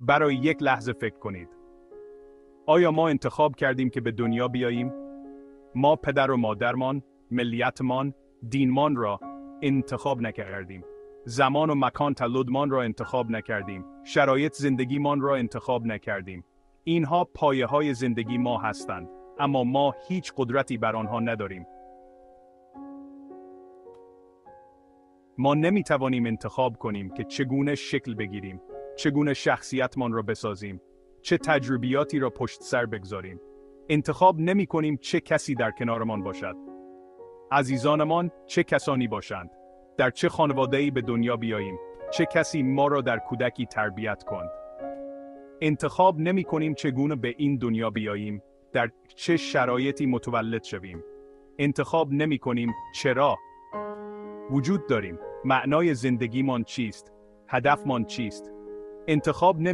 برای یک لحظه فکر کنید. آیا ما انتخاب کردیم که به دنیا بیاییم؟ ما پدر و مادرمان، ملیتمان، دینمان را انتخاب نکردیم. زمان و مکان تولدمان را انتخاب نکردیم. شرایط زندگیمان را انتخاب نکردیم. اینها پایه‌های زندگی ما هستند، اما ما هیچ قدرتی بر آنها نداریم. ما نمی‌توانیم انتخاب کنیم که چگونه شکل بگیریم، چگونه شخصیتمان را بسازیم، چه تجربیاتی را پشت سر بگذاریم. انتخاب نمی‌کنیم چه کسی در کنارمان باشد. عزیزانمان چه کسانی باشند، در چه خانواده‌ای به دنیا بیاییم، چه کسی ما را در کودکی تربیت کند. انتخاب نمی‌کنیم چگونه به این دنیا بیاییم، در چه شرایطی متولد شویم. انتخاب نمی‌کنیم چرا وجود داریم، معنای زندگیمان چیست، هدفمان چیست. انتخاب نمی